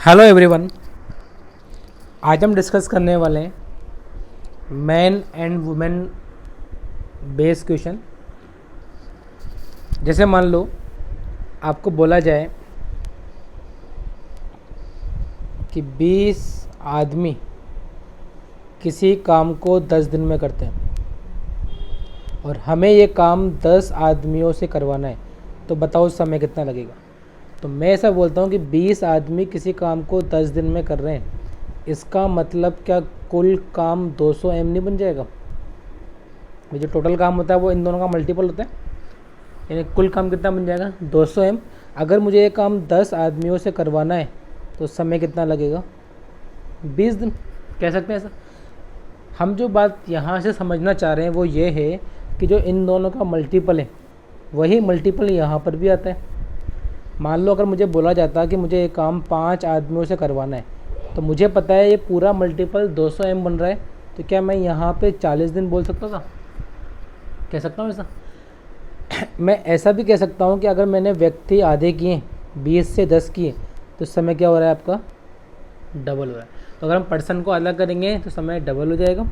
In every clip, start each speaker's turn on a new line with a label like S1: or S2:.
S1: Hello everyone. आज हम discuss करने वाले हैं man and women based question. जैसे मान लो आपको बोला जाए कि 20 आदमी किसी काम को 10 दिन में करते हैं और हमें ये काम 10 आदमियों से करवाना है, तो बताओ समय कितना लगेगा। तो मैं ऐसा बोलता हूँ कि 20 आदमी किसी काम को 10 दिन में कर रहे हैं, इसका मतलब क्या कुल काम 200 एम नहीं बन जाएगा। ये जो टोटल काम होता है वो इन दोनों का मल्टीपल होता है, यानी कुल काम कितना बन जाएगा 200 एम। अगर मुझे ये काम 10 आदमियों से करवाना है तो समय कितना लगेगा 20 दिन कह सकते हैं ऐसा। हम जो बात यहाँ से समझना चाह रहे हैं वो ये है कि जो इन दोनों का मल्टीपल है वही मल्टीपल यहाँ पर भी आता है। मान लो अगर मुझे बोला जाता कि मुझे ये काम 5 आदमियों से करवाना है, तो मुझे पता है ये पूरा मल्टीपल 200 एम बन रहा है, तो क्या मैं यहाँ पे 40 दिन बोल सकता था, कह सकता हूँ ऐसा। मैं ऐसा भी कह सकता हूँ कि अगर मैंने व्यक्ति आधे किए 20 से 10 किए तो समय क्या हो रहा है आपका डबल हो रहा है। तो अगर हम पर्सन को अलग करेंगे तो समय डबल हो जाएगा।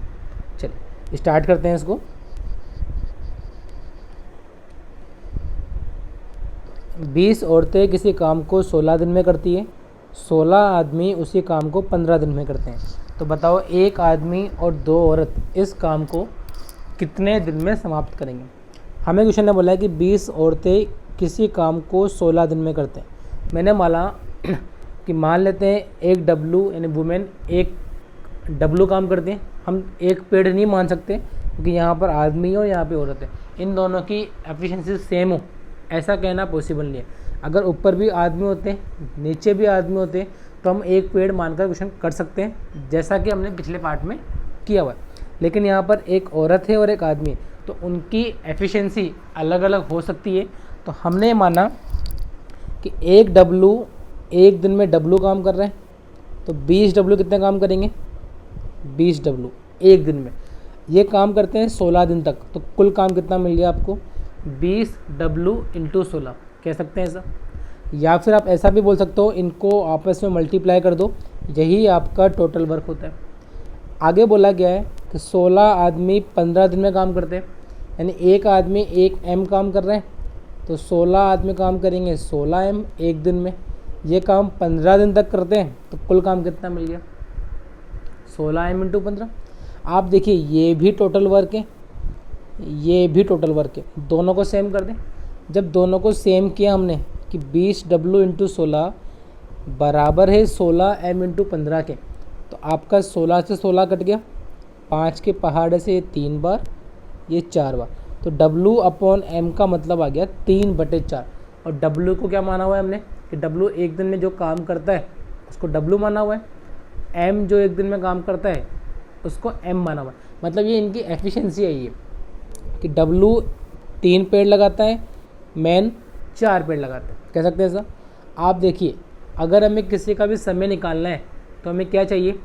S1: चलिए स्टार्ट करते हैं इसको। 20 औरतें किसी काम को 16 दिन में करती है, 16 आदमी उसी काम को 15 दिन में करते हैं। तो बताओ एक आदमी और 2 औरत इस काम को कितने दिन में समाप्त करेंगे। हमें क्वेश्चन ने बोला है कि 20 औरतें किसी काम को 16 दिन में करते हैं। मैंने माना कि मान लेते हैं एक डब्लू यानी वुमेन एक डब्लू काम करती हैं। हम एक पेड़ नहीं मान सकते क्योंकि यहाँ पर आदमी और यहाँ पे औरत है, इन दोनों की एफिशिएंसी सेम हो ऐसा कहना पॉसिबल नहीं है। अगर ऊपर भी आदमी होते हैं नीचे भी आदमी होते हैं तो हम एक पेड़ मानकर क्वेश्चन कर सकते हैं, जैसा कि हमने पिछले पार्ट में किया हुआ है। लेकिन यहाँ पर एक औरत है और एक आदमी है, तो उनकी एफिशिएंसी अलग अलग हो सकती है। तो हमने माना कि एक डब्लू एक दिन में डब्लू काम कर रहे हैं, तो 20 डब्लू कितने काम करेंगे 20 डब्लू एक दिन में। ये काम करते हैं 16 दिन तक, तो कुल काम कितना मिल गया आपको 20 डब्लू इंटू 16 कह सकते हैं ऐसा। या फिर आप ऐसा भी बोल सकते हो, इनको आपस में मल्टीप्लाई कर दो, यही आपका टोटल वर्क होता है। आगे बोला गया है कि 16 आदमी 15 दिन में काम करते हैं, यानी एक आदमी 1 एम काम कर रहे हैं, तो 16 आदमी काम करेंगे 16 एम एक दिन में। ये काम 15 दिन तक करते हैं, तो कुल काम कितना मिल गया 16 एम इंटू 15। आप देखिए ये भी टोटल वर्क है, ये भी टोटल वर्क है, दोनों को सेम कर दें। जब दोनों को सेम किया हमने कि 20 डब्लू इंटू 16 बराबर है 16 एम इंटू 15 के, तो आपका 16 से 16 कट गया, 5 के पहाड़े से 3 बार, ये 4 बार, तो डब्लू अपॉन एम का मतलब आ गया 3/4। और डब्लू को क्या माना हुआ है हमने कि डब्लू एक दिन में जो काम करता है उसको डब्लू माना हुआ है, एम जो एक दिन में काम करता है उसको एम माना हुआ है। मतलब ये इनकी एफिशिएंसी है ये कि डब्लू 3 पेड़ लगाता है, मैन 4 पेड़ लगाता है, कह सकते हैं ऐसा। आप देखिए अगर हमें किसी का भी समय निकालना है तो हमें क्या चाहिए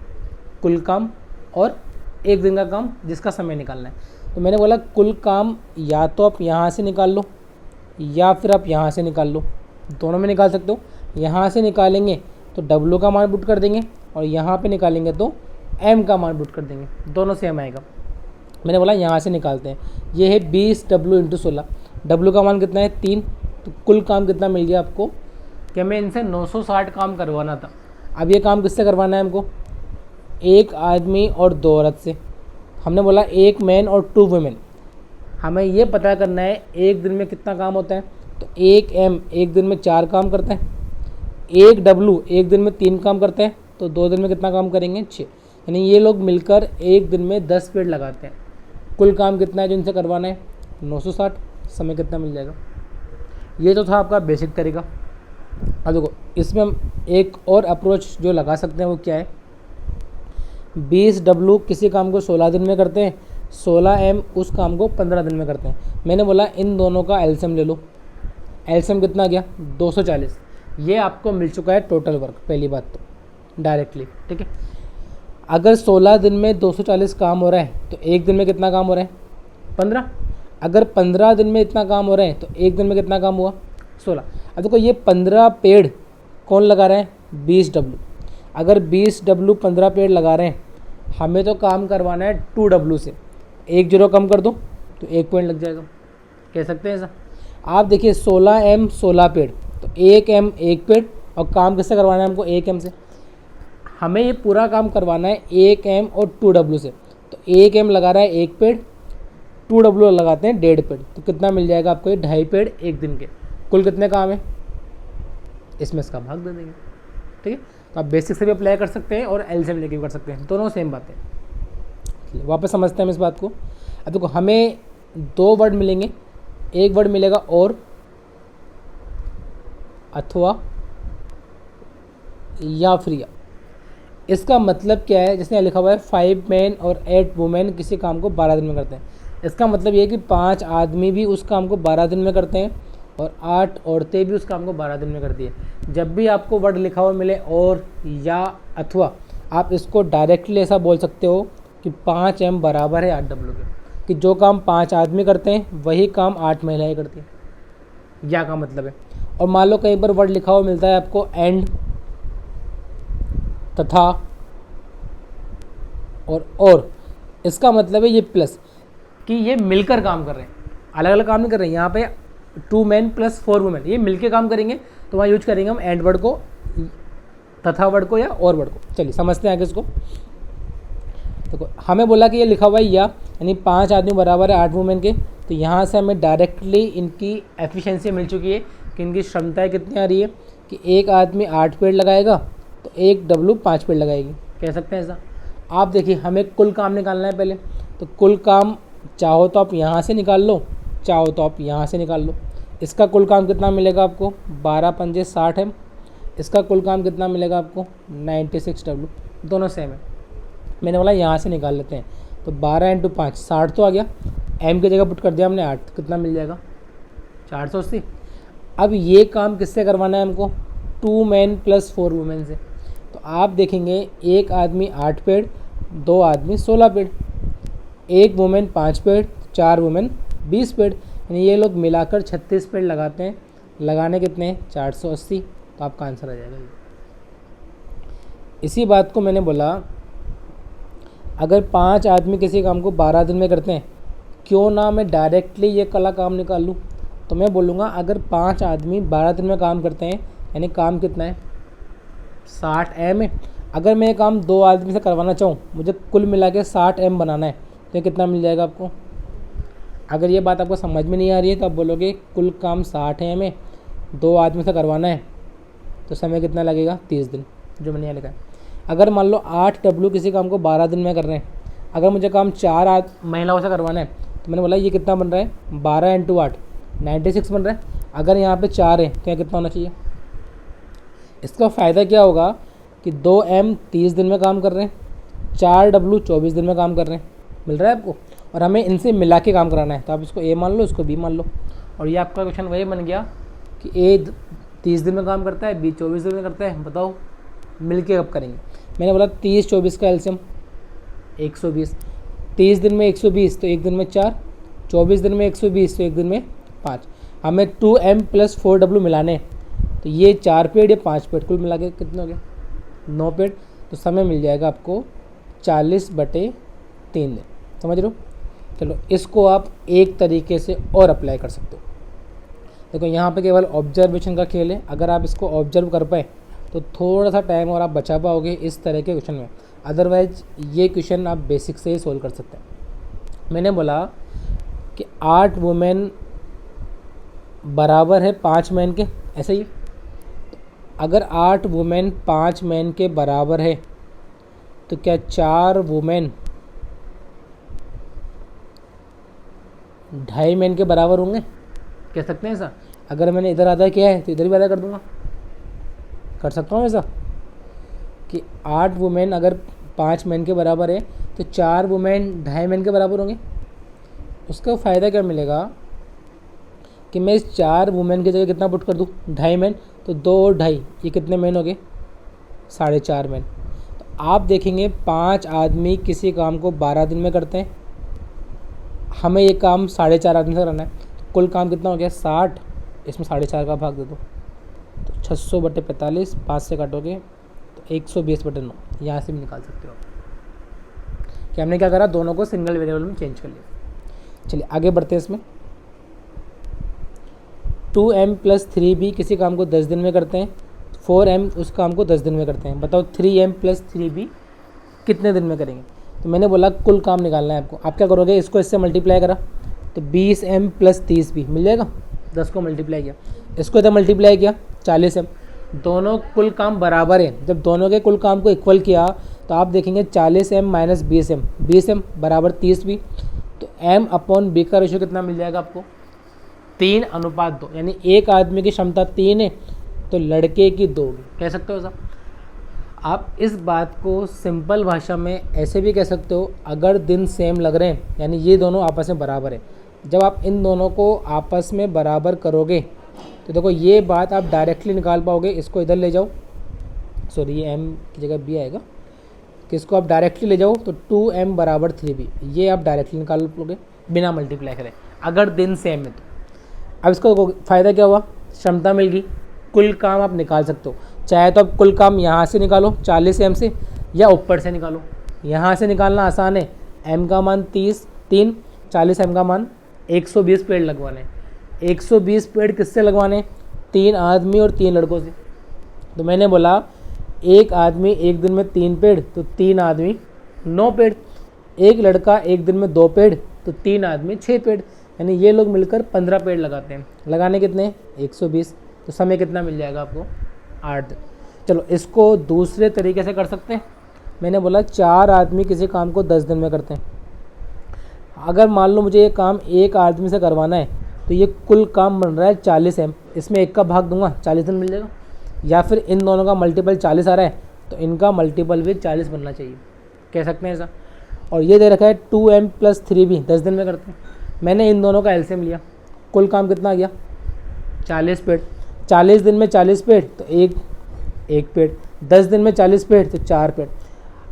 S1: कुल काम और एक दिन का काम जिसका समय निकालना है। तो मैंने बोला कुल काम या तो आप यहाँ से निकाल लो या फिर आप यहाँ से निकाल लो, दोनों में निकाल सकते हो। यहाँ से निकालेंगे तो डब्लू का मान पुट कर देंगे और यहाँ पे निकालेंगे तो एम का मान पुट कर देंगे, दोनों सेम आएगा। मैंने बोला यहाँ से निकालते हैं, ये है 20 डब्लू इंटू 16, डब्लू का मान कितना है 3, तो कुल काम कितना मिल गया आपको कि हमें इनसे 960 काम करवाना था। अब ये काम किससे करवाना है हमको, एक आदमी और 2 औरत से। हमने बोला एक मैन और 2 वुमेन। हमें ये पता करना है एक दिन में कितना काम होता है, तो एक एम एक दिन में 4 काम करता है, एक डब्लू एक दिन में 3 काम करते हैं, तो 2 दिन में कितना काम करेंगे 6। यानी ये लोग मिलकर एक दिन में 10 पेड़ लगाते हैं। कुल काम कितना है जो इनसे करवाना है 960, समय कितना मिल जाएगा। ये तो था आपका बेसिक तरीका। अब देखो इसमें हम एक और अप्रोच जो लगा सकते हैं वो क्या है, 20 डब्लू किसी काम को 16 दिन में करते हैं, 16 एम उस काम को 15 दिन में करते हैं। मैंने बोला इन दोनों का एलसीएम ले लो, एलसीएम कितना गया 240। ये आपको मिल चुका है टोटल वर्क, पहली बात तो डायरेक्टली, ठीक है। अगर 16 दिन में 240 काम हो रहा है तो एक दिन में कितना काम हो रहा है 15। अगर 15 दिन में इतना काम हो रहा है तो एक दिन में कितना काम हुआ 16। अब देखो ये 15 पेड़ कौन लगा रहा है 20 डब्लू, अगर 20W 15 पेड़ लगा रहे हैं, हमें तो काम करवाना है 2W से, 1 जीरो कम कर दो तो 1 पॉइंट लग जाएगा, कह सकते हैं ऐसा। आप देखिए 16M 16 पेड़, तो 1M 1 पेड़, और काम किससे करवाना है हमको 1M से। हमें ये पूरा काम करवाना है 1M और 2W से, तो 1M लगा रहा है 1 पेड़, 2W लगाते हैं 1.5 पेड़, तो कितना मिल जाएगा आपको, ये 2.5 पेड़ 1 दिन के। कुल कितने काम है, इसमें इसका भाग दे देंगे, ठीक है। तो आप बेसिक से भी अप्लाई कर सकते हैं और एलसीएम लेके भी कर सकते हैं, दोनों सेम बात है। वापस समझते हैं हम इस बात को। अब देखो हमें 2 वर्ड मिलेंगे, एक वर्ड मिलेगा और, अथवा, या फिर या। इसका मतलब क्या है, जैसे लिखा हुआ है 5 मैन और 8 वुमेन किसी काम को 12 दिन में करते हैं। इसका मतलब ये है कि 5 आदमी भी उस काम को 12 दिन में करते हैं और 8 औरतें भी उस काम को 12 दिन में करती है। जब भी आपको वर्ड लिखा हुआ मिले और, या, अथवा, आप इसको डायरेक्टली ऐसा बोल सकते हो कि 5M बराबर है 8W के, कि जो काम 5 आदमी करते हैं वही काम 8 महिलाएं करती हैं, या का मतलब है। और मान लो कहीं पर वर्ड लिखा हुआ मिलता है आपको एंड, तथा, और, इसका मतलब है ये प्लस, कि ये मिलकर काम कर रहे हैं, अलग अलग काम नहीं कर रहे हैं। यहाँ पे 2 मैन प्लस 4 वुमेन, ये मिलके काम करेंगे, तो वहाँ यूज करेंगे हम एंड वर्ड को, तथा वर्ड को, या और वर्ड को। चलिए समझते हैं आगे इसको। देखो हमें बोला कि ये लिखा हुआ है या, यानी 5 आदमी बराबर है 8 वुमेन के, तो यहाँ से हमें डायरेक्टली इनकी एफिशिएंसी मिल चुकी है कि इनकी क्षमताएँ कितनी आ रही है, कि एक आदमी 8 पेड़ लगाएगा तो 1W 5 पेड़ लगाएगी, कह सकते हैं ऐसा। आप देखिए हमें कुल काम निकालना है पहले, तो कुल काम चाहो तो आप यहाँ से निकाल लो, चाहो तो आप यहाँ से निकाल लो। इसका कुल काम कितना मिलेगा आपको, 12 पंजे 60M। इसका कुल काम कितना मिलेगा आपको, 96W, दोनों सेम है। मैंने बोला यहाँ से निकाल लेते हैं, तो 12 × 5 60 तो आ गया, M की जगह पुट कर दिया हमने 8, तो कितना मिल जाएगा 480। अब ये काम किससे करवाना है हमको, 2 मैन प्लस 4 वुमेन से। तो आप देखेंगे एक आदमी 8 पेड़, 2 आदमी 16 पेड़, 1 वुमेन 5 पेड़, 4 वुमेन 20 पेड़, यानी ये लोग मिलाकर 36 पेड़ लगाते हैं। लगाने कितने हैं 480, तो आपका आंसर आ जाएगा ये। इसी बात को मैंने बोला अगर 5 आदमी किसी काम को 12 दिन में करते हैं, क्यों ना मैं डायरेक्टली ये कला काम निकाल लूँ। तो मैं बोलूँगा अगर 5 आदमी 12 दिन में काम करते हैं, यानी काम कितना है 60M है। अगर मैं ये काम 2 आदमी से करवाना चाहूँ, मुझे कुल मिला के 60M बनाना है, तो कितना मिल जाएगा आपको। अगर ये बात आपको समझ में नहीं आ रही है तो आप बोलोगे कुल काम 60M है, 2 आदमी से करवाना है, तो समय कितना लगेगा 30 दिन, जो मैंने यहाँ लिखा है। अगर मान लो 8W किसी काम को 12 दिन में कर रहे हैं, अगर मुझे काम 4 महिलाओं से करवाना है, तो मैंने बोला ये कितना बन रहा है 12 × 8 96 बन रहा है। अगर यहाँ पे 4 है तो यहाँ कितना होना चाहिए। इसका फ़ायदा क्या होगा कि 2M 30 दिन में काम कर रहे हैं, 4W 24 दिन में काम कर रहे हैं, मिल रहा है आपको। और हमें इनसे मिला के काम कराना है, तो आप इसको A मान लो, इसको B मान लो, और ये आपका क्वेश्चन वही बन गया कि A 30 दिन में काम करता है, B 24 दिन में करता है, बताओ मिल के कब करेंगे। मैंने बोला 30 24 का एलसीएम 120, 30 दिन में 120 तो 1 दिन में 4, 24 दिन में 120 तो 1 दिन में 5। हमें 2M प्लस 4W मिलाने, तो ये 4 पेड़, ये 5 पेड़, कुल मिला के कितने हो गए 9 पेड़। तो समय मिल जाएगा आपको 40/3 दिन, समझ रहे हो। चलो इसको आप एक तरीके से और अप्लाई कर सकते हो। देखो यहाँ पे केवल ऑब्जर्वेशन का खेल है, अगर आप इसको ऑब्जर्व कर पाए तो थोड़ा सा टाइम और आप बचा पाओगे इस तरह के क्वेश्चन में। अदरवाइज ये क्वेश्चन आप बेसिक से ही सोल्व कर सकते हैं। मैंने बोला कि 8 वुमेन बराबर है 5 मैन के, ऐसे ही अगर 8 वुमेन 5 मैन के बराबर है तो क्या 4 वुमेन 2.5 मैन के बराबर होंगे, कह सकते हैं ऐसा। अगर मैंने इधर आधा किया है तो इधर भी आधा कर दूंगा, कर सकता हूँ ऐसा कि 8 वुमेन अगर 5 मैन के बराबर है तो 4 वुमेन 2.5 मैन के बराबर होंगे। उसका फ़ायदा क्या मिलेगा कि मैं इस 4 वुमेन की जगह कितना पुट कर दूँ 2.5 मैन, तो 2 और 2.5 ये कितने मैन हो गए 4.5 मैन। तो आप देखेंगे 5 आदमी किसी काम को 12 दिन में करते हैं, हमें ये काम 4.5 आदमी से करना है, तो कुल काम कितना हो गया 60, इसमें 4.5 का भाग दे दो, तो 600/45, 5 से काटोगे तो 120/9, यहाँ से भी निकाल सकते हो कि हमने क्या करा, दोनों को सिंगल वेरिएबल में चेंज कर लिया। चलिए आगे बढ़ते हैं इसमें। 2m + 3b किसी काम को 10 दिन में करते हैं, 4m उस काम को 10 दिन में करते हैं। बताओ 3m + 3b कितने दिन में करेंगे। तो मैंने बोला कुल काम निकालना है आपको। आप क्या करोगे, इसको इससे मल्टीप्लाई करा तो 20m + 30b मिल जाएगा। 10 को मल्टीप्लाई किया, इसको इधर मल्टीप्लाई किया 40m, दोनों कुल काम बराबर है। जब दोनों के कुल काम को इक्वल किया तो आप देखेंगे 40m - 20m, 20m = 30b। तो m/b का रेशो कितना मिल जाएगा आपको, 3:2। यानी एक आदमी की क्षमता 3 है तो लड़के की 2 होगी। कह सकते हो साहब। आप इस बात को सिंपल भाषा में ऐसे भी कह सकते हो, अगर दिन सेम लग रहे हैं यानी ये दोनों आपस में बराबर है। जब आप इन दोनों को आपस में बराबर करोगे तो देखो ये बात आप डायरेक्टली निकाल पाओगे। इसको इधर ले जाओ, सॉरी ये m की जगह b आएगा, कि इसको आप डायरेक्टली ले जाओ तो 2m = 3b, ये आप डायरेक्टली निकाल लोगे बिना मल्टीप्लाई करें, अगर दिन सेम है तो। अब इसको देखो फ़ायदा क्या हुआ, क्षमता मिल गई, कुल काम आप निकाल सकते हो। चाहे तो आप कुल काम यहाँ से निकालो 40m से, या ऊपर से निकालो। यहाँ से निकालना आसान है, m का मान 3, 40m का मान 120 पेड़ लगवाने। 120 पेड़ किससे लगवाने, 3 आदमी और 3 लड़कों से। तो मैंने बोला एक आदमी एक दिन में 3 पेड़ तो 3 आदमी 9 पेड़, एक लड़का एक दिन में 2 पेड़ तो 3 आदमी 6 पेड़, यानी ये लोग मिलकर 15 पेड़ लगाते हैं। लगाने कितने, 120। तो समय कितना मिल जाएगा आपको, 8 दिन। चलो इसको दूसरे तरीके से कर सकते हैं। मैंने बोला 4 आदमी किसी काम को 10 दिन में करते हैं। अगर मान लो मुझे ये काम एक आदमी से करवाना है तो ये कुल काम बन रहा है 40m, इसमें एक का भाग दूंगा 40 दिन मिल जाएगा। या फिर इन दोनों का मल्टीपल 40 आ रहा है तो इनका मल्टीपल भी 40 बनना चाहिए, कह सकते हैं ऐसा। और ये दे रखा है 2m + 3b 10 दिन में करते हैं। मैंने इन दोनों का एलसीएम लिया, कुल काम कितना आ गया, 40 पेड़। 40 दिन में 40 पेड़ तो एक पेड़, 10 दिन में 40 पेड़ तो 4 पेड़।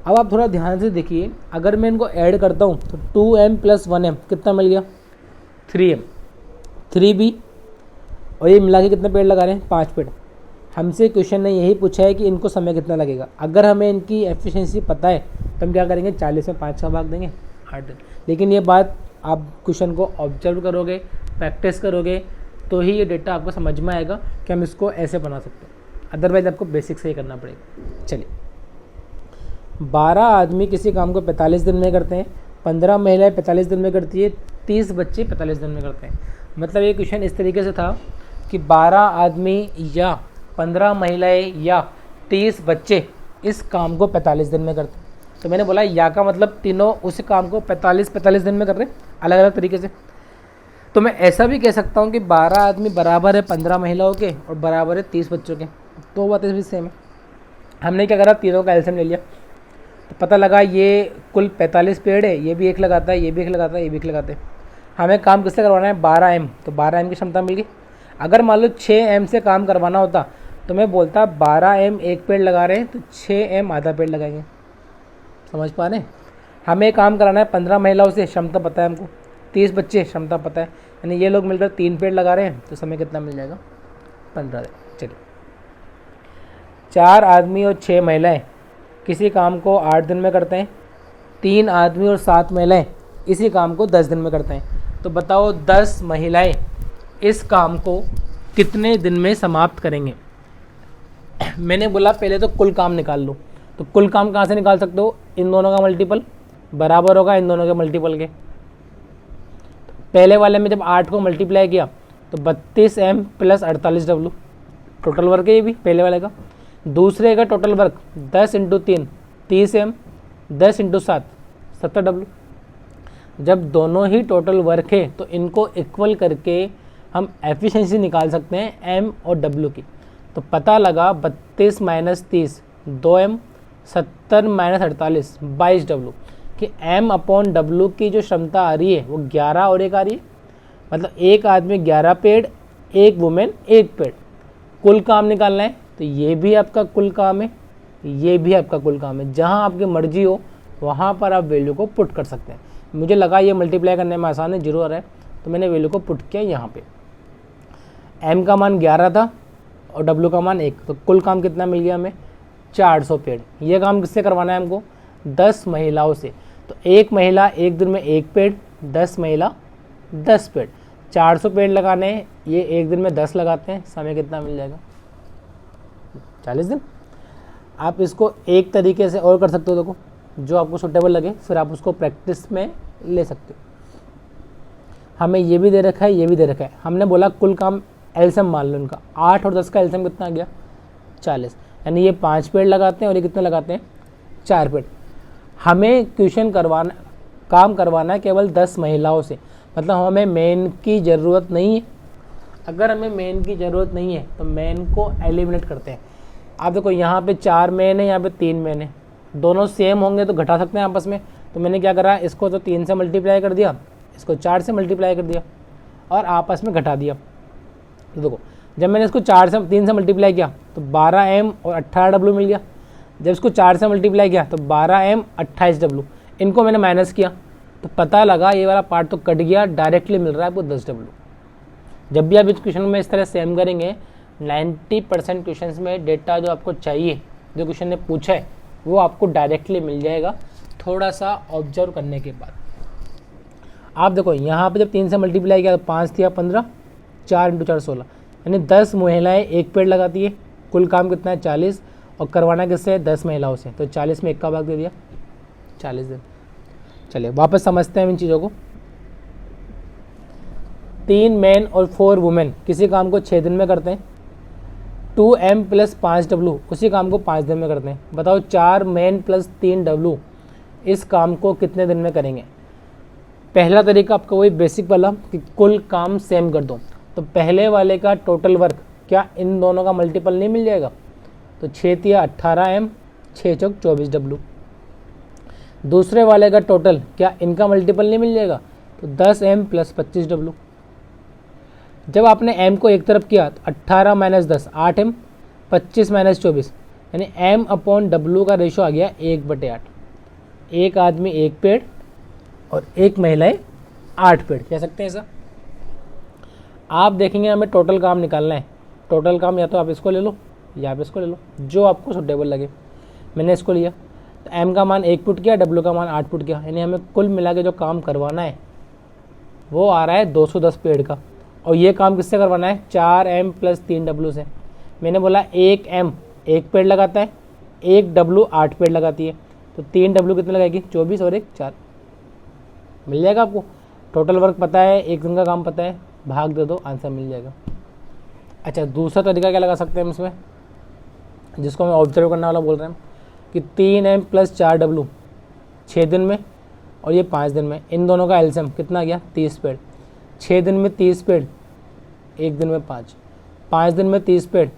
S1: अब आप थोड़ा ध्यान से देखिए, अगर मैं इनको ऐड करता हूँ तो 2m + 1m कितना मिल गया, 3m, 3b, और ये मिला के कितने पेड़ लगा रहे हैं, 5 पेड़। हमसे क्वेश्चन ने यही पूछा है कि इनको समय कितना लगेगा। अगर हमें इनकी एफिशिएंसी पता है तो हम क्या करेंगे, 40 में 5 का भाग देंगे, 8 दिन। लेकिन ये बात आप क्वेश्चन को ऑब्जर्व करोगे, प्रैक्टिस करोगे तो ही ये डेटा आपको समझ में आएगा कि हम इसको ऐसे बना सकते हैं। अदरवाइज आपको बेसिक से ही करना पड़ेगा। चलिए 12 आदमी किसी काम को 45 दिन में करते हैं, 15 महिलाएं 45 दिन में करती है, 30 बच्चे 45 दिन में करते हैं। मतलब ये क्वेश्चन इस तरीके से था कि 12 आदमी या 15 महिलाएं या 30 बच्चे इस काम को 45 दिन में करते हैं। तो मैंने बोला या का मतलब तीनों उस काम को 45 दिन में कर रहे हैं, अलग अलग तरीके से। तो मैं ऐसा भी कह सकता हूँ कि 12 आदमी बराबर है 15 महिलाओं के और बराबर है 30 बच्चों के। तो बातें भी सेम है। हमने क्या करा, तीनों का एलसीएम ले लिया तो पता लगा ये कुल 45 पेड़ है, ये भी एक लगाता है, ये भी एक लगाता है, ये भी एक लगाते हैं। हमें काम किससे करवाना है, 12m, तो 12m की क्षमता मिल गई। अगर मान लो 6m से काम करवाना होता तो मैं बोलता 12m एक पेड़ लगा रहे हैं तो 6m आधा पेड़ लगाएंगे। समझ पा रहे हैं। हमें काम कराना है 15 महिलाओं से, क्षमता पता है हमको, 30 बच्चे क्षमता पता है, यानी ये लोग मिलकर 3 पेड़ लगा रहे हैं तो समय कितना मिल जाएगा, 15 दिन। चलिए 4 आदमी और 6 महिलाएं किसी काम को 8 दिन में करते हैं, 3 आदमी और 7 महिलाएं इसी काम को 10 दिन में करते हैं। तो बताओ 10 महिलाएं इस काम को कितने दिन में समाप्त करेंगे। मैंने बोला पहले तो कुल काम निकाल लो। तो कुल काम कहाँ से निकाल सकते हो, इन दोनों का मल्टीपल बराबर होगा इन दोनों के मल्टीपल के। पहले वाले में जब 8 को मल्टीप्लाई किया तो 32m + 48w टोटल वर्क है ये भी पहले वाले का। दूसरे का टोटल वर्क 10 × 3 30m, 10 × 7 70w। जब दोनों ही टोटल वर्क है तो इनको इक्वल करके हम एफिशिएंसी निकाल सकते हैं m और w की। तो पता लगा 32 - 30 2m, 70 - 48 22w कि m/w की जो क्षमता आ रही है वो 11 और 1 आ रही है। मतलब एक आदमी 11 पेड़, एक वुमेन 1 पेड़। कुल काम निकालना है तो ये भी आपका कुल काम है, ये भी आपका कुल काम है। जहाँ आपकी मर्जी हो वहाँ पर आप वैल्यू को पुट कर सकते हैं। मुझे लगा ये मल्टीप्लाई करने में आसान है, 0 आ रहा है तो मैंने वैल्यू को पुट किया यहाँ पे। m का मान 11 था और w का मान 1, तो कुल काम कितना मिल गया हमें, 400 पेड़। ये काम किससे करवाना है हमको? 10 महिलाओं से। तो एक महिला एक दिन में 1 पेड़, 10 महिला 10 पेड़, 400 पेड़ लगाने हैं, ये एक दिन में 10 लगाते हैं, समय कितना मिल जाएगा? 40 दिन। आप इसको एक तरीके से और कर सकते हो, देखो जो आपको सूटेबल लगे, फिर आप उसको प्रैक्टिस में ले सकते हो। हमें ये भी दे रखा है, ये भी दे रखा है। हमने बोला कुल काम एलसीएम मान लो इनका, 8 और 10 का एलसीएम कितना आ गया? 40। यानी ये 5 पेड़ लगाते हैं और ये कितने लगाते हैं? 4 पेड़। हमें क्वेश्चन करवाना, काम करवाना है केवल 10 महिलाओं से, मतलब हमें मेन की ज़रूरत नहीं है। अगर हमें मेन की ज़रूरत नहीं है तो मेन को एलिमिनेट करते हैं। आप देखो यहाँ पे 4 मेन है, यहाँ पे 3 मेन है, दोनों सेम होंगे तो घटा सकते हैं आपस में। तो मैंने क्या करा, इसको तो 3 से मल्टीप्लाई कर दिया, इसको 4 से मल्टीप्लाई कर दिया और आपस में घटा दिया। तो देखो जब मैंने इसको 3 से मल्टीप्लाई किया तो 12m और 18w मिल गया। जब इसको 4 से मल्टीप्लाई किया तो 12m 28w, इनको मैंने माइनस किया तो पता लगा ये वाला पार्ट तो कट गया, डायरेक्टली मिल रहा है आपको 10w। जब भी आप इस क्वेश्चन में इस तरह सेम करेंगे, 90% क्वेश्चन में डेटा जो आपको चाहिए, जो क्वेश्चन ने पूछा है, वो आपको डायरेक्टली मिल जाएगा थोड़ा सा ऑब्जर्व करने के बाद। आप देखो यहाँ पे जब 3 से मल्टीप्लाई किया तो 5 दिया 15, 4 × 4 16, यानी 10 महिलाएं 1 पेड़ लगाती है। कुल काम कितना है? 40, और करवाना किससे? 10 महिलाओं से। तो 40 में 1 का भाग दे दिया, 40 दिन। चलिए वापस समझते हैं इन चीज़ों को। 3 मैन और 4 वुमेन किसी काम को 6 दिन में करते हैं। 2m + 5w उसी काम को 5 दिन में करते हैं। बताओ 4 मैन + 3w इस काम को कितने दिन में करेंगे? पहला तरीका आपका वही बेसिक वाला कि कुल काम सेम कर दो। तो पहले वाले का टोटल वर्क क्या इन दोनों का मल्टीपल नहीं मिल जाएगा? तो 6 × 18m, 6 × 24w। दूसरे वाले का टोटल क्या इनका मल्टीपल नहीं मिल जाएगा? तो 10m + 25w। जब आपने m को एक तरफ किया तो 18 - 10 8m, 25 - 24, यानी m/w का रेशो आ गया 1/8। एक आदमी 1 पेड़ और एक महिलाएं 8 पेड़, कह सकते हैं ऐसा। आप देखेंगे हमें टोटल काम निकालना है। टोटल काम या तो आप इसको ले लो या आप इसको ले लो, जो आपको सूटेबल लगे। मैंने इसको लिया तो m का मान 1 पुट किया, w का मान 8 पुट किया, यानी हमें कुल मिला के जो काम करवाना है वो आ रहा है 210 पेड़ का। और ये काम किससे करवाना है? 4m + 3w से। मैंने बोला 1m 1 पेड़ लगाता है, 1w 8 पेड़ लगाती है, तो 3w कितने लगाएगी? 24 और 1 4। मिल जाएगा आपको। टोटल वर्क पता है, एक दिन का काम पता है, भाग दे दो, आंसर मिल जाएगा। अच्छा दूसरा तरीका क्या लगा सकते हैं हम इसमें, जिसको हमें ऑब्जर्व करने वाला बोल रहे हैं कि 3m + 4w 6 दिन में और ये 5 दिन में, इन दोनों का एलसीएम कितना गया? 30 पेड़। 6 दिन में 30 पेड़, एक दिन में 5, 5 दिन में 30 पेड़,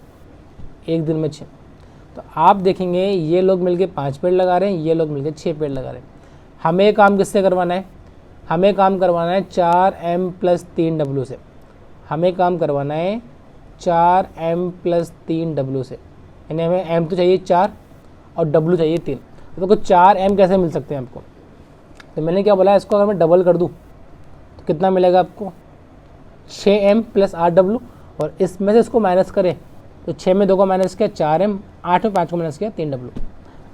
S1: एक दिन में 6। तो आप देखेंगे ये लोग मिलके 5 पेड़ लगा रहे हैं, ये लोग मिलके 6 पेड़ लगा रहे हैं। हमें काम किससे करवाना है? हमें काम करवाना है 4m + 3w से। हमें काम करवाना है 4m + 3w से, यानी हमें m तो चाहिए 4 और w चाहिए 3। तो देखो 4m कैसे मिल सकते हैं आपको? तो मैंने क्या बोला, इसको अगर मैं डबल कर दूँ तो कितना मिलेगा आपको? 6m + 8w, और इसमें से इसको माइनस करें तो 6 में 2 को माइनस किया 4m, 8 में 5 को माइनस किया 3w।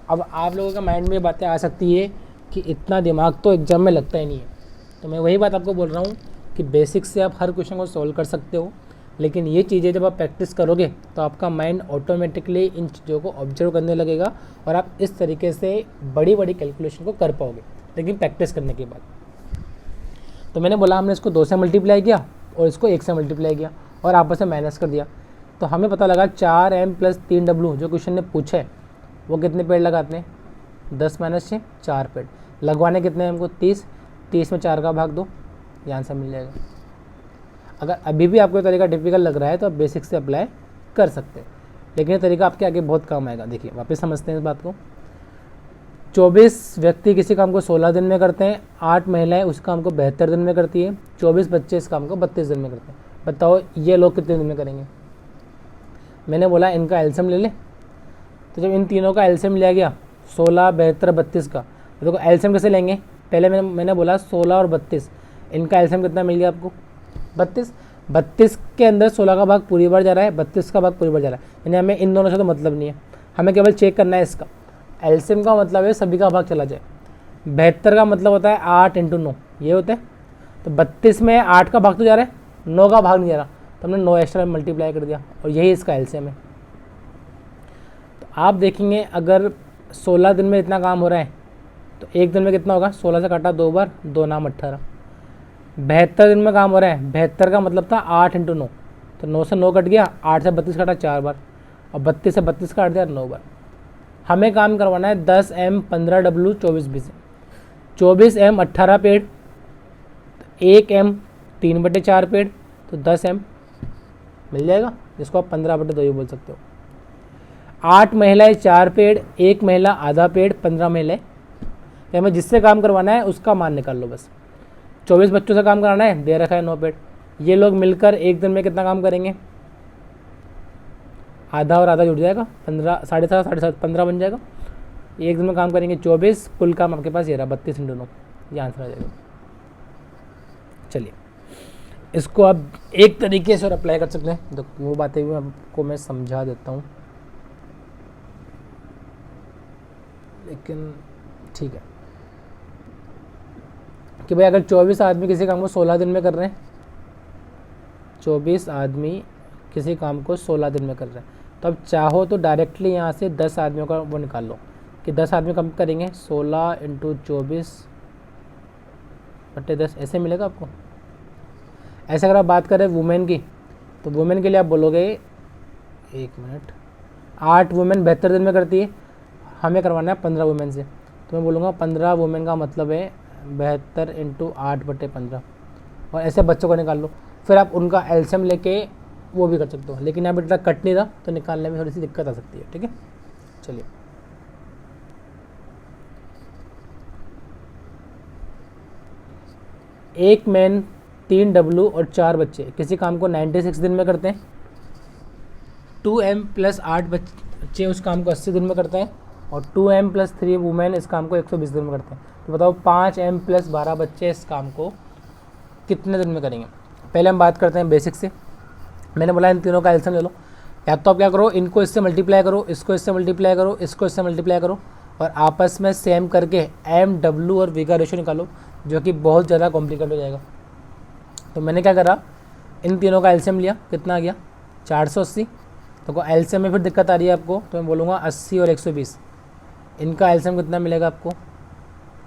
S1: अब आप लोगों का माइंड में ये बातें आ सकती है कि इतना दिमाग तो एग्जाम में लगता ही नहीं है। तो मैं वही बात आपको बोल रहा हूँ कि बेसिक से आप हर क्वेश्चन को सॉल्व कर सकते हो, लेकिन ये चीज़ें जब आप प्रैक्टिस करोगे तो आपका माइंड ऑटोमेटिकली इन चीज़ों को ऑब्जर्व करने लगेगा और आप इस तरीके से बड़ी बड़ी कैलकुलेशन को कर पाओगे, लेकिन प्रैक्टिस करने के बाद। तो मैंने बोला हमने इसको 2 से मल्टीप्लाई किया और इसको 1 से मल्टीप्लाई किया और आपस में माइनस कर दिया, तो हमें पता लगा 4m + 3w जो क्वेश्चन ने पूछा है वो कितने पेड़ लगाते हैं? 10 - 6 4 पेड़। लगवाने कितने हैं हमको? 30। 30 में 4 का भाग दो, ये आंसर मिल जाएगा। अगर अभी भी आपको ये तरीका डिफिकल्ट लग रहा है तो आप बेसिक से अप्लाई कर सकते हैं, लेकिन ये तरीका आपके आगे बहुत काम आएगा। देखिए वापस समझते हैं इस बात को। 24 व्यक्ति किसी काम को 16 दिन में करते हैं, 8 महिलाएं उस काम को 72 दिन में करती है, 24 बच्चे इस काम को 32 दिन में करते हैं। बताओ ये लोग कितने दिन में करेंगे? मैंने बोला इनका एलसीएम ले ले। तो जब इन तीनों का एलसीएम लिया गया 16, 72, 32 का, तो देखो एलसीएम कैसे लेंगे? पहले मैंने बोला 16 और 32, इनका एलसीएम कितना मिल गया आपको? 32। 32 के अंदर 16 का भाग पूरी बार जा रहा है, 32 का भाग पूरी बार जा रहा है, यानी हमें इन दोनों से तो मतलब नहीं है। हमें केवल चेक करना है इसका। एलसीएम का मतलब है सभी का भाग चला जाए। 72 का मतलब होता है 8 × 9, ये होता है। तो 32 में 8 का भाग तो जा रहा है, 9 का भाग नहीं जा रहा, तो हमने 9 एक्स्ट्रा मल्टीप्लाई कर दिया और यही इसका एलसीएम है। तो आप देखेंगे अगर 16 दिन में इतना काम हो रहा है तो एक दिन में कितना होगा, 16 से काटा 2 बार, 2 नाम 18। 72 दिन में काम हो रहा है, 72 का मतलब था 8 × 9, तो 9 से 9 कट गया, 8 से 32 काटा 4 बार और 32 से 32 काट दिया 9 बार। हमें काम करवाना है 10M 15W 24B से। 24M 18 पेड़, 1M 3/4 पेड़, तो 10M मिल जाएगा, जिसको आप 15/2 ही बोल सकते हो। 8 महिलाएं 4 पेड़, 1 महिला आधा पेड़, 15 महिलाएं। तो हमें जिससे काम करवाना है उसका मान निकाल लो बस। 24 बच्चों से काम कराना है, दे रखा है 9 पेड़। ये लोग मिलकर एक दिन में कितना काम करेंगे, आधा और आधा जुड़ जाएगा, 15, 7.5, 7.5, 15 बन जाएगा। एक दिन में काम करेंगे 24, कुल काम आपके पास ये रहा 32 × 9, ये आंसर आ जाएगा। चलिए इसको आप एक तरीके से और अप्लाई कर सकते हैं, तो वो बातें भी आपको मैं समझा देता हूँ, लेकिन ठीक है कि भाई अगर 24 आदमी किसी काम को 16 दिन में कर रहे हैं, 24 आदमी किसी काम को 16 दिन में कर रहे हैं, तो अब चाहो तो डायरेक्टली यहाँ से 10 आदमियों का वो निकाल लो कि 10 आदमी कम करेंगे, 16 × 24/10 ऐसे मिलेगा आपको। ऐसे अगर आप बात करें वुमेन की, तो वुमेन के लिए आप बोलोगे 1 मिनट, 8 वुमेन 72 दिन में करती है, हमें करवाना है 15 वुमेन से, तो मैं बोलूँगा 15 वुमेन का मतलब है 72 × 8/15, और ऐसे बच्चों को निकाल लो। फिर आप उनका एलसीएम लेके वो भी कर सकते हो, लेकिन यहाँ पर इतना कट नहीं रहा तो निकालने में थोड़ी सी दिक्कत आ सकती है। ठीक है, चलिए एक मैन 3W और 4 बच्चे किसी काम को 96 दिन में करते हैं। 2M + 8 बच्चे उस काम को 80 दिन में करते हैं, और 2M + 3 वुमेन इस काम को 120 दिन में करते हैं। तो बताओ 5M + 12 बच्चे इस काम को कितने दिन में करेंगे। पहले हम बात करते हैं बेसिक से। मैंने बोला इन तीनों का एलसीएम ले लो, या तो आप क्या करो, इनको इससे मल्टीप्लाई करो, इसको इससे मल्टीप्लाई करो, इसको इससे मल्टीप्लाई करो, और आपस में सेम करके M, W और V का रेशो निकालो, जो कि बहुत ज़्यादा कॉम्प्लिकेट हो जाएगा। तो मैंने क्या करा, इन तीनों का एलसीएम लिया, कितना आ गया 480। तो एलसीएम में फिर दिक्कत आ रही है आपको, तो मैं बोलूँगा 80 और 120, इनका एलसीएम कितना मिलेगा आपको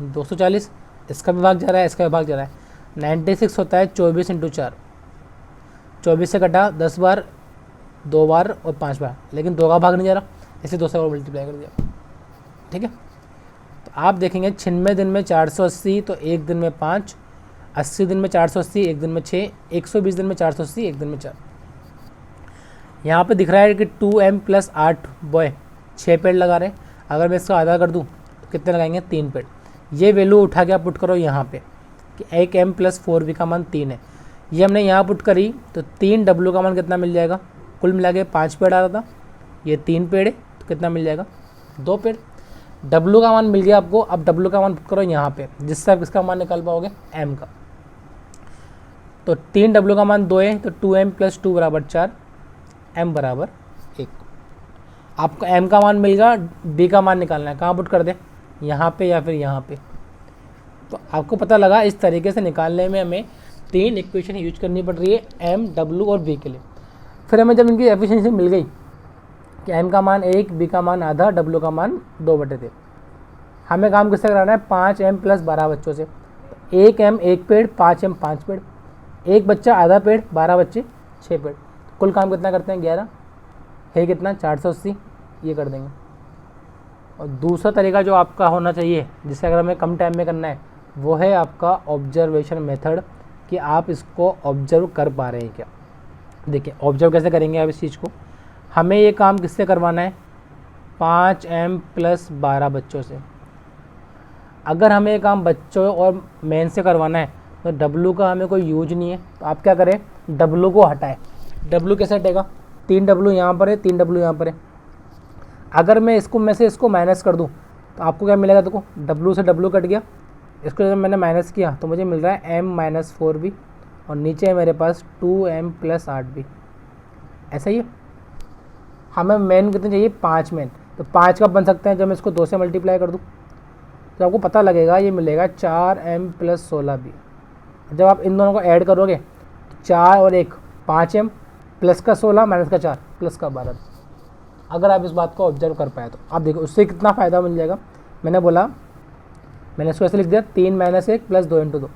S1: 240। इसका विभाग जा रहा है, इसका विभाग जा रहा है। 96 होता है 24 × 4, 24 से कटा 10 बार, 2 बार और 5 बार, लेकिन 2 का भाग नहीं जा रहा, इसलिए 2 से और मल्टीप्लाई कर दिया। ठीक है, तो आप देखेंगे 96 दिन में 480, तो एक दिन में 5, 80 दिन में 480, एक दिन में 6, 120 दिन में 480, एक दिन में 4। यहाँ पे दिख रहा है कि 2M + 8 बॉय 6 पेड़ लगा रहे हैं। अगर मैं इसका आधा कर दूँ तो कितने लगाएंगे, 3 पेड़। ये वैल्यू उठा के आप पुट करो यहाँ पे कि 1M + 4V का मान 3 है। ये हमने यहाँ पुट करी तो 3W का मान कितना मिल जाएगा, कुल मिला के 5 पेड़ आ रहा था, ये 3 पेड़ है, तो कितना मिल जाएगा 2 पेड़। W का मान मिल गया आपको। अब W का मान पुट करो यहाँ पे, जिससे आप इसका मान निकाल पाओगे M का। तो 3W का मान 2 है, तो 2M + 2 = 4, M = 1। आपको M का मान मिल गया, B का मान निकालना है, कहाँ पुट कर दे, यहाँ पे या फिर यहाँ पे। तो आपको पता लगा इस तरीके से निकालने में हमें 3 इक्वेशन यूज करनी पड़ रही है M, W और B के लिए। फिर हमें जब इनकी एफिशिएंसी मिल गई कि M का मान 1, B का मान आधा, W का मान 2/3, हमें काम किससे कराना है, 5M + 12 बच्चों से। 1M 1 पेड़, 5M 5 पेड़, एक बच्चा आधा पेड़, 12 बच्चे 6 पेड़, कुल काम कितना करते हैं 11 है, कितना 480, ये कर देंगे। और दूसरा तरीका जो आपका होना चाहिए, जिससे अगर हमें कम टाइम में करना है, वो है आपका ऑब्जर्वेशन मेथड, कि आप इसको ऑब्जर्व कर पा रहे हैं क्या। देखिए ऑब्जर्व कैसे करेंगे आप इस चीज़ को। हमें ये काम किससे करवाना है, 5M + 12 बच्चों से। अगर हमें ये काम बच्चों और मैन से करवाना है तो W का हमें कोई यूज नहीं है, तो आप क्या करें, W को हटाएं। W कैसे हटेगा, 3W यहाँ पर है, 3W यहाँ पर है। अगर मैं से इसको माइनस कर दूँ तो आपको क्या मिलेगा, देखो W से W कट गया, इसको जब मैंने माइनस किया तो मुझे मिल रहा है M - 4B, और नीचे है मेरे पास 2M + 8B। ऐसा ही है। हमें मैन कितने चाहिए, 5 मैन, तो 5 कब बन सकते हैं? जब मैं इसको 2 से मल्टीप्लाई कर दूँ तो आपको पता लगेगा ये मिलेगा 4m + 16b। जब आप इन दोनों को ऐड करोगे तो 4 और 1 5m प्लस का 16 माइनस का 4 प्लस का 12। अगर आप इस बात को ऑब्जर्व कर पाए तो आप देखो उससे कितना फ़ायदा मिल जाएगा। मैंने इसको ऐसे लिख दिया 3 - 1 + 2 × 2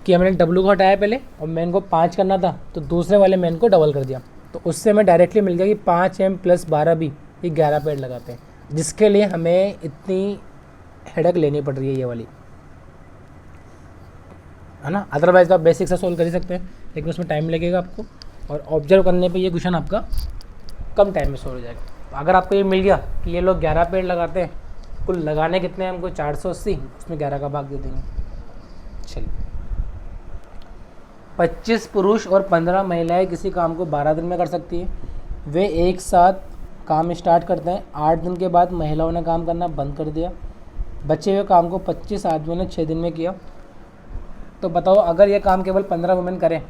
S1: कि हमने W को हटाया पहले और मेन को 5 करना था तो दूसरे वाले मेन को डबल कर दिया। तो उससे हमें डायरेक्टली मिल गया कि 5m + 12b ये 11 पेड़ लगाते हैं, जिसके लिए हमें इतनी हेडक लेनी पड़ रही है ये वाली, है ना। अदरवाइज तो आप बेसिक से सोल्व कर ही सकते हैं, लेकिन उसमें टाइम लगेगा आपको, और ऑब्जर्व करने पे ये क्वेश्चन आपका कम टाइम में सोल्व हो जाएगा। तो अगर आपको ये मिल गया कि ये लोग 11 पेड़ लगाते हैं, कुल लगाने कितने हैं हमको 480, उसमें 11 का भाग दे देंगे। चलिए 25 पुरुष और 15 महिलाएं किसी काम को 12 दिन में कर सकती है। वे एक साथ काम स्टार्ट करते हैं। 8 दिन के बाद महिलाओं ने काम करना बंद कर दिया। बचे हुए काम को 25 आदमियों ने 6 दिन में किया। तो बताओ अगर ये काम केवल 15 वुमेन करें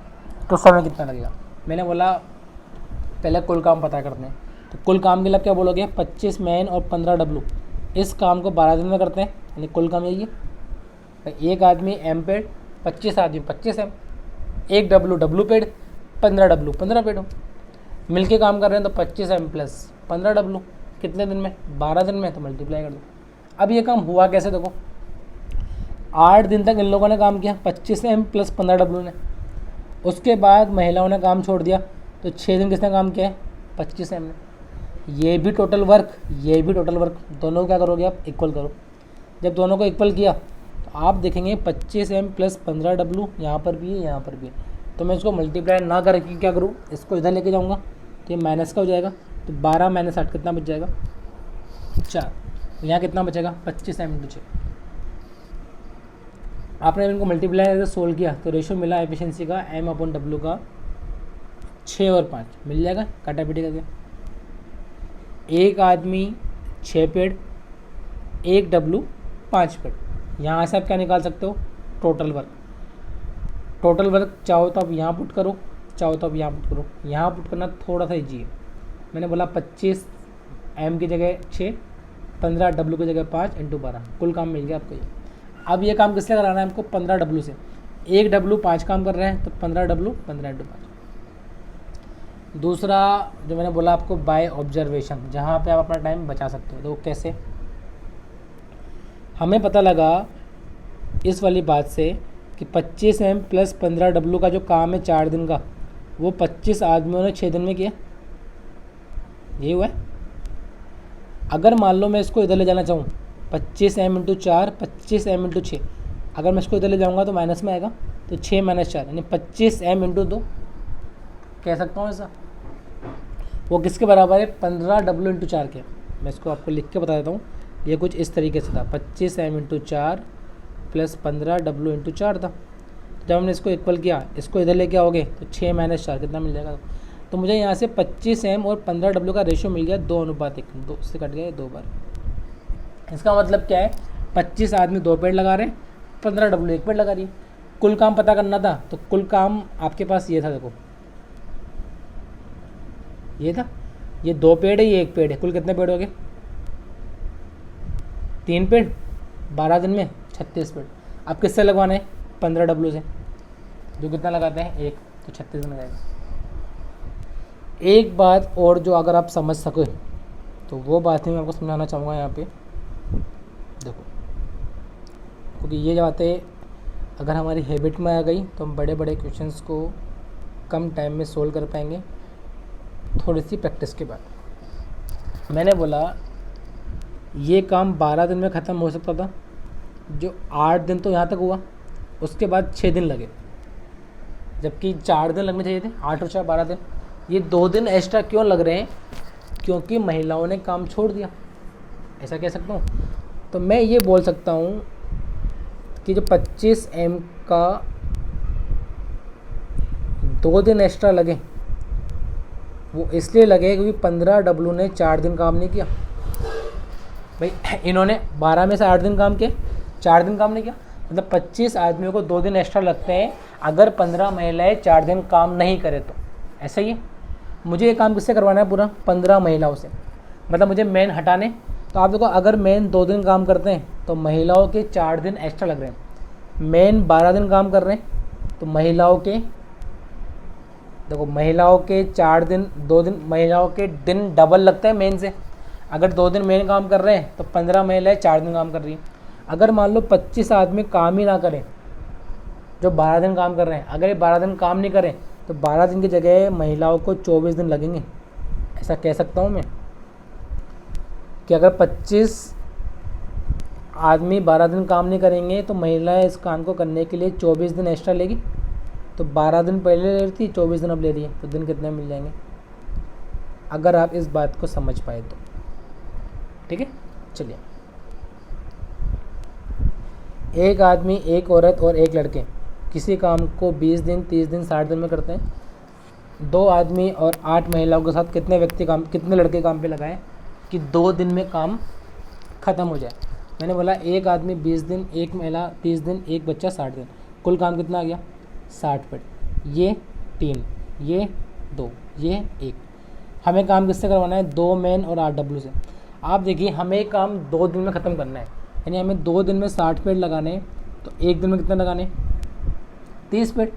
S1: तो समय कितना लगेगा? मैंने बोला पहले कुल काम पता करते हैं। तो कुल काम के लिए क्या बोलोगे? 25 मैन और 15 डब्लू इस काम को 12 दिन में करते हैं, यानी कुल काम यही है। एक आदमी एम पेड, 25 आदमी 25 एम, एक डब्लू पेड, 15 डब्लू 15 पेड हो, मिलके काम कर रहे हैं। तो 25 एम प्लस 15 डब्लू कितने दिन में? 12 दिन में। तो मल्टीप्लाई कर दो। अब ये काम हुआ कैसे? देखो 8 दिन तक इन लोगों ने काम किया 25 एम प्लस 15 डब्लू ने। उसके बाद महिलाओं ने काम छोड़ दिया, तो 6 दिन किसने काम किया है? 25 एम ने। ये भी टोटल वर्क, ये भी टोटल वर्क, दोनों को क्या करोगे आप? इक्वल करो। जब दोनों को इक्वल किया तो आप देखेंगे 25 एम प्लस 15 डब्लू यहाँ पर भी है, यहाँ पर भी है। तो मैं इसको मल्टीप्लाई ना करके क्या करूँ? इसको इधर लेके जाऊँगा तो ये माइनस का हो जाएगा। तो 12 - 8 कितना बच जाएगा? 4। यहाँ कितना बचेगा? 25 एम × 6। आपने इनको मल्टीप्लाई करके सोल्व किया तो रेशो मिला एफिशिएंसी का m/w का 6 और 5 मिल जाएगा काटापीटी करके। एक आदमी 6 पेड़, एक डब्लू 5 पेड़। यहाँ से आप क्या निकाल सकते हो? Total work. टोटल वर्क चाहो तो आप यहाँ पुट करो, चाहो तो आप यहाँ पुट करो। यहाँ पुट करना थोड़ा सा ईजी है। मैंने बोला 25 एम की जगह 6, 15 डब्लू की जगह 5 × 12, कुल काम मिल गया आपको ये। अब ये काम किससे कराना है हमको? 15 डब्लू से। एक डब्लू 5 काम कर रहे हैं तो 15 डब्लू 15 × 5। दूसरा जो मैंने बोला आपको बाय ऑब्जर्वेशन, जहाँ पे आप अपना टाइम बचा सकते हो। तो कैसे? हमें पता लगा इस वाली बात से कि 25 एम प्लस 15 डब्लू का जो काम है 4 दिन का, वो 25 आदमियों ने 6 दिन में किया। ये हुआ है। अगर मान लो मैं इसको इधर ले जाना चाहूँ 25 एम × 4, 25 एम × 6, अगर मैं इसको इधर ले जाऊँगा तो माइनस में आएगा। तो 6 - 4 यानी 25 एम × 2 कह सकता हूँ ऐसा। वो किसके बराबर है? 15 डब्लू × 4 के। मैं इसको आपको लिख के बता देता हूँ। ये कुछ इस तरीके से था, 25 एम × 4 प्लस 15 डब्लू × 4 था। जब हमने इसको इक्वल किया, इसको इधर लेके आओगे तो 6 - 4 कितना मिल जाएगा? तो मुझे यहाँ से 25 एम और 15 डब्लू का रेशियो मिल गया 2:1, 2 से कट गया 2 बार। इसका मतलब क्या है? 25 आदमी 2 पेड़ लगा रहे हैं, 15 डब्लू 1 पेड़ लगा रही है। कुल काम पता करना था, तो कुल काम आपके पास ये था। देखो ये था, ये 2 पेड़ है, ये 1 पेड़ है। कुल कितने पेड़ हो गए? 3 पेड़ 12 दिन में 36 पेड़। अब किससे लगवाना है? 15 डब्लू से, जो कितना लगाते हैं 1, तो 36 में जाएगा। एक बात और जो अगर आप समझ सको तो वो बात ही मैं आपको समझाना चाहूँगा यहाँ पे। देखो क्योंकि ये बातें अगर हमारी हैबिट में आ गई तो हम बड़े बड़े क्वेश्चंस को कम टाइम में सोल्व कर पाएंगे, थोड़ी सी प्रैक्टिस के बाद। मैंने बोला ये काम 12 दिन में ख़त्म हो सकता था, जो 8 दिन तो यहाँ तक हुआ, उसके बाद 6 दिन लगे, जबकि 4 दिन लगने चाहिए थे। 8 और 4 12 दिन। ये 2 दिन एक्स्ट्रा क्यों लग रहे हैं? क्योंकि महिलाओं ने काम छोड़ दिया, ऐसा कह सकता हूँ। तो मैं ये बोल सकता हूँ कि जो 25 एम का 2 दिन एक्स्ट्रा लगे वो इसलिए लगे क्योंकि 15 डब्लू ने 4 दिन काम नहीं किया। भाई इन्होंने 12 में से 8 दिन काम किए, 4 दिन काम नहीं किया, मतलब 25 आदमियों को 2 दिन एक्स्ट्रा लगते हैं अगर 15 महिलाएं 4 दिन काम नहीं करे तो। ऐसा ही है। मुझे ये काम किससे करवाना है? पूरा 15 महिलाओं से। मतलब मुझे मेन हटाने, तो आप देखो अगर मेन 2 दिन काम करते हैं तो महिलाओं के 4 दिन एक्स्ट्रा लग रहे हैं। मेन 12 दिन काम कर रहे हैं तो महिलाओं के, देखो महिलाओं के 4 दिन, 2 दिन महिलाओं के दिन डबल लगते हैं मेन से। अगर 2 दिन मेन काम कर रहे हैं तो 15 महिलाएं 4 दिन काम कर रही हैं। अगर मान लो 25 आदमी काम ही ना करें जो 12 दिन काम कर रहे हैं, अगर ये 12 दिन काम नहीं करें तो 12 दिन की जगह महिलाओं को 24 दिन लगेंगे। ऐसा कह सकता हूँ मैं कि अगर 25 आदमी 12 दिन काम नहीं करेंगे तो महिलाएं इस काम को करने के लिए 24 दिन एक्स्ट्रा लेगी। तो 12 दिन पहले ले रही थी, 24 दिन अब ले रही है, तो दिन कितने मिल जाएंगे अगर आप इस बात को समझ पाए तो। ठीक है, चलिए। एक आदमी, एक औरत और एक लड़के किसी काम को 20 दिन, 30 दिन, 60 दिन में करते हैं। 2 आदमी और 8 महिलाओं के साथ कितने लड़के काम पे लगाएं कि 2 दिन में काम ख़त्म हो जाए। मैंने बोला एक आदमी 20 दिन, एक महिला 30 दिन, एक बच्चा 60 दिन, कुल काम कितना आ गया 60 मिनट। ये 3, ये 2, ये 1। हमें काम किससे करवाना है 2 मैन और 8 डब्ल्यू से। आप देखिए हमें काम 2 दिन में ख़त्म करना है, यानी हमें 2 दिन में 60 मिनट लगाने हैं, तो एक दिन में कितना लगाने 30 मिनट।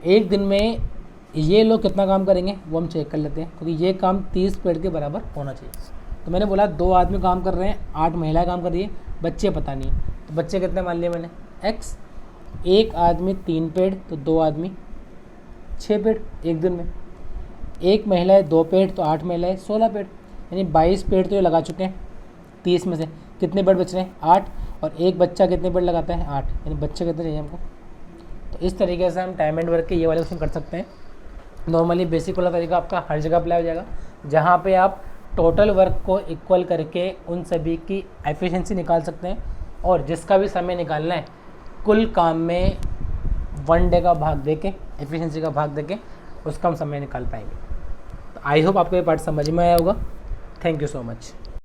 S1: एक दिन में ये लोग कितना काम करेंगे वो हम चेक कर लेते हैं, क्योंकि ये काम 30 मिनट के बराबर होना चाहिए। तो मैंने बोला 2 आदमी काम कर रहे हैं, 8 महिलाएं काम कर रही है, बच्चे पता नहीं है, तो बच्चे कितने मान लिए मैंने x। एक आदमी 3 पेड़ तो 2 आदमी 6 पेड़ एक दिन में। एक महिला है 2 पेड़ तो 8 महिलाएं 16 पेड़, यानी 22 पेड़ तो ये लगा चुके हैं। 30 में से कितने पेड़ बच रहे हैं 8, और एक बच्चा कितने पेड़ लगाता है 8, यानी बच्चे कितने चाहिए हमको। तो इस तरीके से हम टाइम एंड वर्क के ये वाले क्वेश्चन कर सकते हैं। नॉर्मली बेसिक वाला तरीका आपका हर जगह अप्लाई हो जाएगा, जहाँ पे आप टोटल वर्क को इक्वल करके उन सभी की एफिशिएंसी निकाल सकते हैं, और जिसका भी समय निकालना है कुल काम में 1 डे का भाग देके, एफिशिएंसी का भाग देके उसका हम समय निकाल पाएंगे। तो आई होप आपको ये पार्ट समझ में आया होगा। Thank you so much.